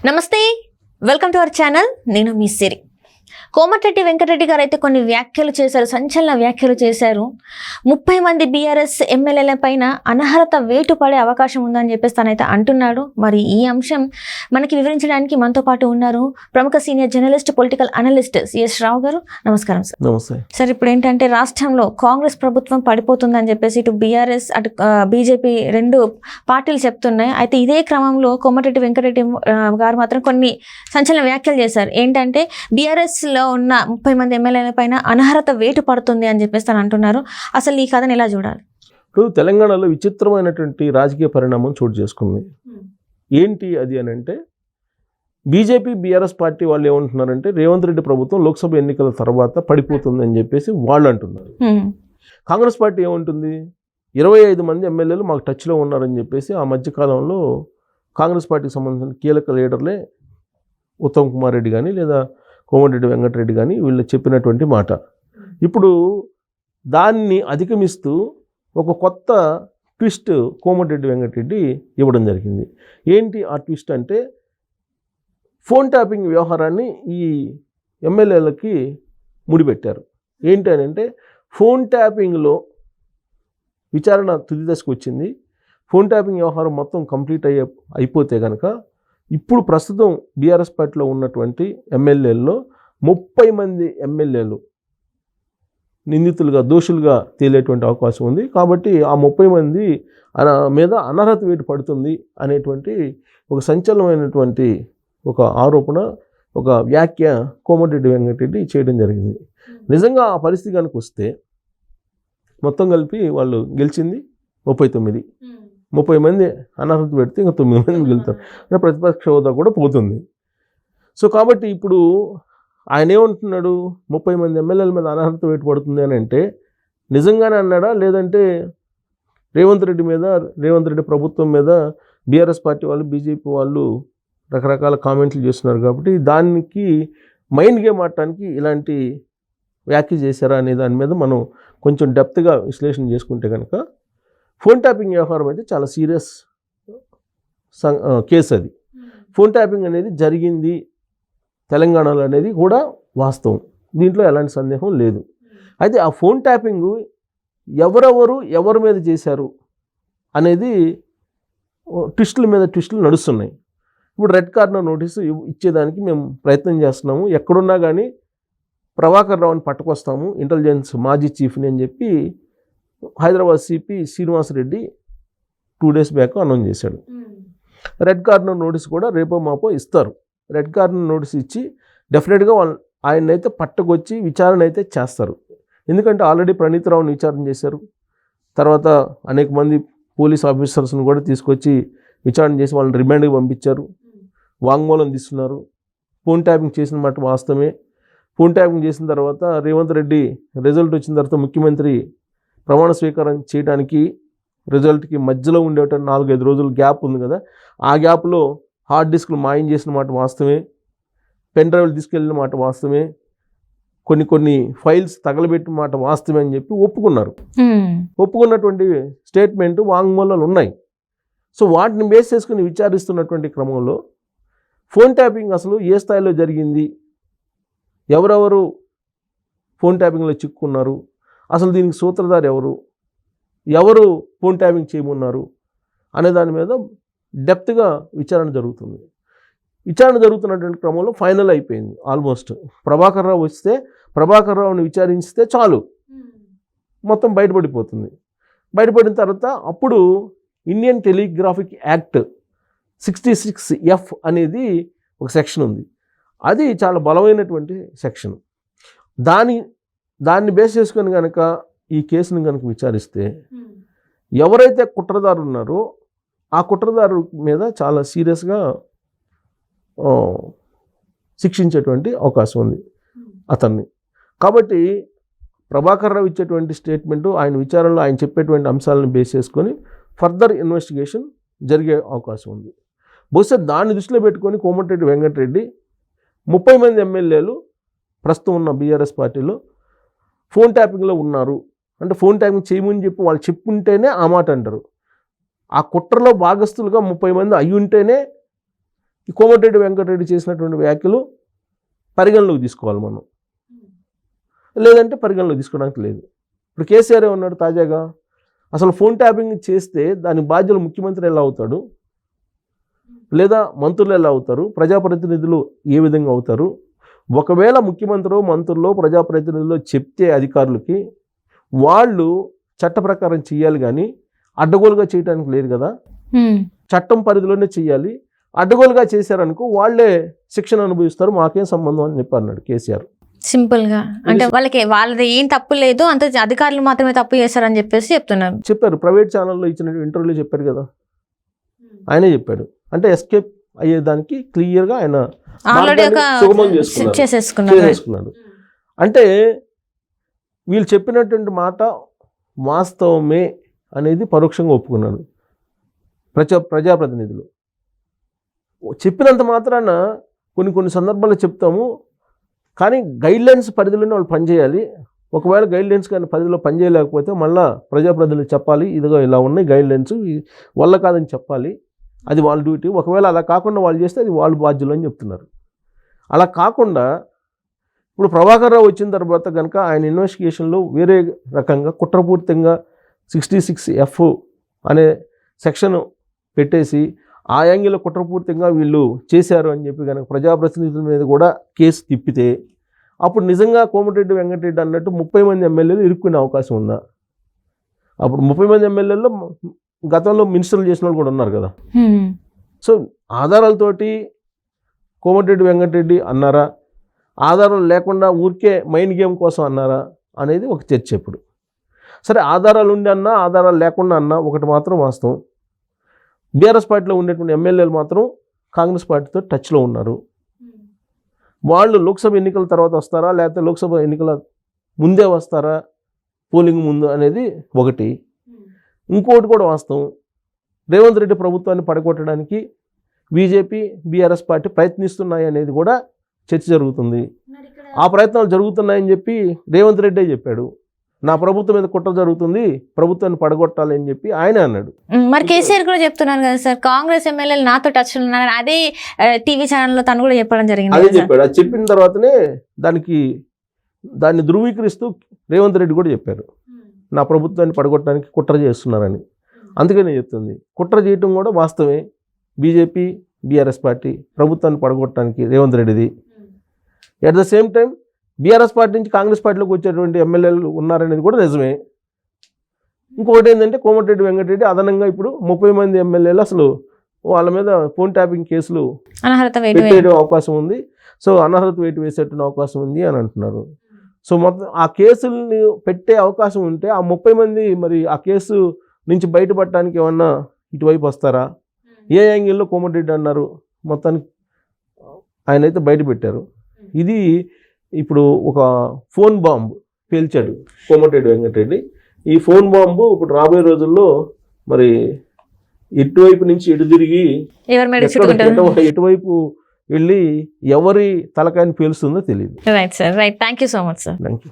నమస్తే, welcome to our channel. నేను మీ సిరి. కోమటిరెడ్డి వెంకటరెడ్డి గారు అయితే కొన్ని వ్యాఖ్యలు చేశారు, సంచలన వ్యాఖ్యలు చేశారు. 30 మంది బీఆర్ఎస్ ఎమ్మెల్యేల పైన అనర్హత వేటు పడే అవకాశం ఉందని చెప్పేసి తనైతే అంటున్నాడు. మరి ఈ అంశం మనకి వివరించడానికి మనతో పాటు ఉన్నారు ప్రముఖ senior journalist, political analyst CS Rao గారు. నమస్కారం సార్. నమస్తే సార్, ఇప్పుడు ఏంటంటే రాష్ట్రంలో కాంగ్రెస్ ప్రభుత్వం పడిపోతుందని చెప్పేసి ఇటు బీఆర్ఎస్ అటు బీజేపీ రెండు పార్టీలు చెప్తున్నాయి. అయితే ఇదే క్రమంలో కోమటిరెడ్డి వెంకటరెడ్డి గారు మాత్రం కొన్ని సంచలన వ్యాఖ్యలు చేశారు. ఏంటంటే బీఆర్ఎస్లో ఉన్న 30 మంది ఎమ్మెల్యేల పైన అనర్హత వేటు పడుతుంది అని చెప్పేసి తను అంటున్నారు. అసలు ఈ కథను ఎలా చూడాలి? ఇప్పుడు తెలంగాణలో విచిత్రమైనటువంటి రాజకీయ పరిణామం చోటు చేసుకుంది. ఏంటి అది అని అంటే, బీజేపీ బీఆర్ఎస్ పార్టీ వాళ్ళు ఏమంటున్నారంటే రేవంత్ రెడ్డి ప్రభుత్వం లోక్సభ ఎన్నికల తర్వాత పడిపోతుంది అని చెప్పేసి వాళ్ళు అంటున్నారు. కాంగ్రెస్ పార్టీ ఏమంటుంది, 25 మంది ఎమ్మెల్యేలు మాకు టచ్లో ఉన్నారని చెప్పేసి ఆ మధ్యకాలంలో కాంగ్రెస్ పార్టీకి సంబంధించిన కీలక లీడర్లే ఉత్తమ్ కుమార్ రెడ్డి కానీ లేదా కోమటిరెడ్డి వెంకటరెడ్డి కానీ వీళ్ళు చెప్పినటువంటి మాట. ఇప్పుడు దాన్ని అధిగమిస్తూ ఒక కొత్త ట్విస్ట్ కోమటిరెడ్డి వెంకటరెడ్డి ఇవ్వడం జరిగింది. ఏంటి ఆ ట్విస్ట్ అంటే, ఫోన్ ట్యాపింగ్ వ్యవహారాన్ని ఈ ఎమ్మెల్యేలకి ముడిపెట్టారు. ఏంటి అని అంటే, ఫోన్ ట్యాపింగ్లో విచారణ తుది దశకు వచ్చింది. ఫోన్ ట్యాపింగ్ వ్యవహారం మొత్తం కంప్లీట్ అయిపోతే కనుక ఇప్పుడు ప్రస్తుతం బీఆర్ఎస్ పార్టీలో ఉన్నటువంటి ఎమ్మెల్యేల్లో 30 మంది ఎమ్మెల్యేలు నిందితులుగా, దోషులుగా తేలేటువంటి అవకాశం ఉంది. కాబట్టి ఆ 30 మంది మీద అనర్హత వేటు పడుతుంది అనేటువంటి ఒక సంచలనమైనటువంటి ఒక ఆరోపణ, ఒక వ్యాఖ్య కోమటిరెడ్డి వెంకటరెడ్డి చేయడం జరిగింది. నిజంగా ఆ పరిస్థితి కనుక వస్తే మొత్తం కలిపి వాళ్ళు గెలిచింది 39. 30 మంది అనర్హత పెడితే ఇంకా 9 మంది గెలుతారు. అంటే ప్రతిపక్ష హోదా కూడా పోతుంది. సో కాబట్టి ఇప్పుడు ఆయన ఏమంటున్నాడు, 30 మంది ఎమ్మెల్యేల మీద అనర్హత వేటు పడుతుంది అని అంటే నిజంగానే అన్నాడా, లేదంటే రేవంత్ రెడ్డి ప్రభుత్వం మీద బీఆర్ఎస్ పార్టీ వాళ్ళు, బీజేపీ వాళ్ళు రకరకాల కామెంట్లు చేస్తున్నారు కాబట్టి దానికి మైండ్ గేమ్ ఆడటానికి ఇలాంటి వ్యాఖ్య చేశారా అనే దాని మీద మనం కొంచెం డెప్త్గా విశ్లేషణ చేసుకుంటే కనుక, ఫోన్ ట్యాపింగ్ వ్యవహారం అయితే చాలా సీరియస్ కేసు. అది ఫోన్ ట్యాపింగ్ అనేది జరిగింది తెలంగాణలో అనేది కూడా వాస్తవం, దీంట్లో ఎలాంటి సందేహం లేదు. అయితే ఆ ఫోన్ ట్యాపింగ్ ఎవరి మీద చేశారు అనేది ట్విస్టుల మీద ట్విస్టులు నడుస్తున్నాయి. ఇప్పుడు రెడ్ కార్నర్ నోటీసు ఇచ్చేదానికి మేము ప్రయత్నం చేస్తున్నాము, ఎక్కడున్నా కానీ ప్రభాకర్ రావుని పట్టుకొస్తాము, ఇంటెలిజెన్స్ మాజీ చీఫ్ని అని చెప్పి Hyderabad CP Srinivasa Reddy 2 days back announce చేశాడు. రెడ్ కార్నర్ నోటీస్ కూడా రేపో మాపో ఇస్తారు. రెడ్ కార్నర్ నోటీస్ ఇచ్చి డెఫినెట్గా ఆయన అయితే పట్టుకొచ్చి విచారణ అయితే చేస్తారు. ఎందుకంటే ఆల్రెడీ ప్రణీత్ రావుని విచారణ చేశారు, తర్వాత అనేక మంది పోలీస్ ఆఫీసర్స్ని కూడా తీసుకొచ్చి విచారణ చేసి వాళ్ళని రిమాండ్కి పంపించారు, వాంగ్మూలం తీస్తున్నారు. ఫోన్ ట్యాపింగ్ చేసిన మాట వాస్తవమే. ఫోన్ ట్యాపింగ్ చేసిన తర్వాత రేవంత్ రెడ్డి రిజల్ట్ వచ్చిన తర్వాత ముఖ్యమంత్రి ప్రమాణ స్వీకారం చేయడానికి రిజల్ట్కి మధ్యలో ఉండేటువంటి 4-5 రోజుల గ్యాప్ ఉంది కదా, ఆ గ్యాప్లో హార్డ్ డిస్క్లు మాయం చేసిన మాట వాస్తవమే, పెన్ డ్రైవ్లు తీసుకెళ్ళిన మాట వాస్తవమే, కొన్ని ఫైల్స్ తగలబెట్టిన మాట వాస్తవమే అని చెప్పి ఒప్పుకున్నారు. ఒప్పుకున్నటువంటి స్టేట్మెంట్, వాంగ్మూలాలు ఉన్నాయి. సో వాటిని బేస్ చేసుకుని విచారిస్తున్నటువంటి క్రమంలో ఫోన్ ట్యాపింగ్ అసలు ఏ స్థాయిలో జరిగింది, ఎవరెవరు ఫోన్ ట్యాపింగ్లో చిక్కుకున్నారు, అసలు దీనికి సూత్రధారి ఎవరు ఫోన్ ట్యాపింగ్ చేయమన్నారు అనే దాని మీద డెప్త్గా విచారణ జరుగుతుంది. విచారణ జరుగుతున్నటువంటి క్రమంలో ఫైనల్ అయిపోయింది ఆల్మోస్ట్. ప్రభాకర్ రావు వస్తే, ప్రభాకర్ రావుని విచారిస్తే చాలు, మొత్తం బయటపడిపోతుంది. బయటపడిన తర్వాత అప్పుడు ఇండియన్ టెలిగ్రాఫిక్ యాక్ట్ 66F అనేది ఒక సెక్షన్ ఉంది. అది చాలా బలమైనటువంటి సెక్షన్. దాన్ని బేస్ చేసుకొని కనుక ఈ కేసును కనుక విచారిస్తే ఎవరైతే కుట్రదారు ఉన్నారో ఆ కుట్రదారు మీద చాలా సీరియస్గా శిక్షించేటువంటి అవకాశం ఉంది అతన్ని. కాబట్టి ప్రభాకర్ రావు ఇచ్చేటువంటి స్టేట్మెంటు, ఆయన విచారణలో ఆయన చెప్పేటువంటి అంశాలను బేస్ చేసుకొని ఫర్దర్ ఇన్వెస్టిగేషన్ జరిగే అవకాశం ఉంది. బహుశా దాన్ని దృష్టిలో పెట్టుకొని కోమటిరెడ్డి వెంకటరెడ్డి 30 మంది ఎమ్మెల్యేలు ప్రస్తుతం ఉన్న బీఆర్ఎస్ పార్టీలో ఫోన్ ట్యాపింగ్లో ఉన్నారు అంటే, ఫోన్ ట్యాపింగ్ చేయమని చెప్పి వాళ్ళు చెప్పుంటేనే ఆ మాట అంటారు. ఆ కుట్రలో భాగస్తులుగా 30 మంది అయ్యుంటేనే ఈ కోమటిరెడ్డి వెంకటరెడ్డి చేసినటువంటి వ్యాఖ్యలు పరిగణలోకి తీసుకోవాలి మనం, లేదంటే పరిగణలోకి తీసుకోవడానికి లేదు. ఇప్పుడు కేసీఆర్ ఏమన్నాడు తాజాగా, అసలు ఫోన్ ట్యాపింగ్ చేస్తే దాని బాధ్యులు ముఖ్యమంత్రి ఎలా అవుతాడు, లేదా మంత్రులు ఎలా అవుతారు, ప్రజాప్రతినిధులు ఏ విధంగా అవుతారు? ఒకవేళ ముఖ్యమంత్రి మంత్రులు ప్రజాప్రతినిధులు చెప్తే అధికారులకి వాళ్ళు చట్ట ప్రకారం చేయాలి, కానీ అడ్డగోలుగా చేయడానికి లేదు కదా, చట్టం పరిధిలోనే చేయాలి. అడ్డగోలుగా చేశారనుకో వాళ్ళే శిక్షణ అనుభవిస్తారు, మాకేం సంబంధం అని చెప్పి అన్నాడు కేసీఆర్. సింపుల్ గా, అంటే వాళ్ళది ఏం తప్పు లేదు, అంత అధికారులు మాత్రమే తప్పు చేశారని చెప్పేసి చెప్తున్నారు. చెప్పారు, ప్రైవేట్ ఛానల్లో ఇచ్చిన ఇంటర్వ్యూలో చెప్పారు కదా, ఆయనే చెప్పాడు. అంటే ఎస్కేప్ అయ్యేదానికి క్లియర్గా ఆయన సుగమం చేసేసుకున్నాడు. అంటే వీళ్ళు చెప్పినటువంటి మాట వాస్తవమే అనేది పరోక్షంగా ఒప్పుకున్నాడు ప్రజాప్రతినిధులు. చెప్పినంత మాత్రాన కొన్ని సందర్భాల్లో చెప్తాము, కానీ గైడ్లైన్స్ పరిధిలోనే వాళ్ళు పనిచేయాలి. ఒకవేళ గైడ్లైన్స్ కానీ పరిధిలో పనిచేయలేకపోతే మళ్ళీ ప్రజాప్రతినిధులు చెప్పాలి, ఇదిగో ఇలా ఉన్నాయి గైడ్లైన్స్ వల్ల కాదని చెప్పాలి, అది వాళ్ళ డ్యూటీ. ఒకవేళ అలా కాకుండా వాళ్ళు చేస్తే అది వాళ్ళు బాధ్యులు అని చెప్తున్నారు. అలా కాకుండా ఇప్పుడు ప్రభాకర్ రావు వచ్చిన తర్వాత కనుక ఆయన ఇన్వెస్టిగేషన్లో వేరే రకంగా కుట్రపూరితంగా 66F అనే సెక్షన్ పెట్టేసి ఆ యాంగిల్లో కుట్రపూరితంగా వీళ్ళు చేశారు అని చెప్పి కనుక ప్రజాప్రతినిధుల మీద కూడా కేసు తిప్పితే అప్పుడు నిజంగా కోమటిరెడ్డి వెంకటరెడ్డి అన్నట్టు 30 మంది ఎమ్మెల్యేలు ఇరుక్కునే అవకాశం ఉందా? అప్పుడు 30 మంది ఎమ్మెల్యేల్లో గతంలో మినిస్టర్లు చేసిన వాళ్ళు కూడా ఉన్నారు కదా. సో ఆధారాలతోటి కోమటిరెడ్డి వెంకటరెడ్డి అన్నారా, ఆధారాలు లేకుండా ఊరికే మైండ్ గేమ్ కోసం అన్నారా అనేది ఒక చర్చ. ఇప్పుడు సరే, ఆధారాలు ఉండి అన్నా ఆధారాలు లేకుండా అన్నా ఒకటి మాత్రం వాస్తవం, బీఆర్ఎస్ పార్టీలో ఉండేటువంటి ఎమ్మెల్యేలు మాత్రం కాంగ్రెస్ పార్టీతో టచ్లో ఉన్నారు. వాళ్ళు లోక్సభ ఎన్నికల తర్వాత వస్తారా, లేకపోతే లోక్సభ ఎన్నికల ముందే వస్తారా, పోలింగ్ ముందు అనేది ఒకటి. ఇంకోటి కూడా వాస్తవం, రేవంత్ రెడ్డి ప్రభుత్వాన్ని పడగొట్టడానికి బీజేపీ బీఆర్ఎస్ పార్టీ ప్రయత్నిస్తున్నాయి అనేది కూడా చర్చ జరుగుతుంది. ఆ ప్రయత్నాలు జరుగుతున్నాయని చెప్పి రేవంత్ రెడ్డే చెప్పాడు. నా ప్రభుత్వం మీద కుట్ర జరుగుతుంది, ప్రభుత్వాన్ని పడగొట్టాలి అని చెప్పి ఆయన అన్నాడు. మరి కేసీఆర్ కూడా చెప్తున్నారు కదా సార్, కాంగ్రెస్ ఎమ్మెల్యేలు నాతో టచ్ ఉన్నారు, అదే టీవీ ఛానల్లో తను కూడా చెప్పడం జరిగింది. అదే చెప్పాడు. అది చెప్పిన తర్వాతనే దాన్ని ధృవీకరిస్తూ రేవంత్ రెడ్డి కూడా చెప్పారు, నా ప్రభుత్వాన్ని పడగొట్టడానికి కుట్ర చేస్తున్నారని. అందుకనే చెప్తుంది, కుట్ర చేయటం కూడా వాస్తవమే. బీజేపీ బీఆర్ఎస్ పార్టీ ప్రభుత్వాన్ని పడగొట్టడానికి రేవంత్ రెడ్డిది. At the same time BRS party నుంచి కాంగ్రెస్ పార్టీలోకి వచ్చేటువంటి ఎమ్మెల్యేలు ఉన్నారనేది కూడా నిజమే. ఇంకొకటి ఏంటంటే కోమటిరెడ్డి వెంకటరెడ్డి అదనంగా ఇప్పుడు 30 మంది ఎమ్మెల్యేలు అసలు వాళ్ళ మీద ఫోన్ ట్యాపింగ్ కేసులు పెట్టే అవకాశం ఉంది. సో అనర్హత వేటు వేసేటువంటి అవకాశం ఉంది అని అంటున్నారు. సో మొత్తం ఆ కేసుల్ని పెట్టే అవకాశం ఉంటే ఆ 30 మంది మరి ఆ కేసు నుంచి బయటపడటానికి ఏమన్నా ఇటువైపు వస్తారా? ఏ యాంగిల్లో కోమటిరెడ్డి అన్నారు, మొత్తానికి ఆయన అయితే బయట పెట్టారు. ఇది ఇప్పుడు ఒక ఫోన్ బాంబు పేల్చాడు కోమటిరెడ్డి వెంకటరెడ్డి. ఈ ఫోన్ బాంబు ఇప్పుడు రాబోయే రోజుల్లో మరి ఎటువైపు నుంచి ఎటు తిరిగి ఎటువైపు వెళ్ళి ఎవరి తలకాయని పేలుస్తుందో తెలియదు. Right sir, right. Thank you so much sir. Thank you.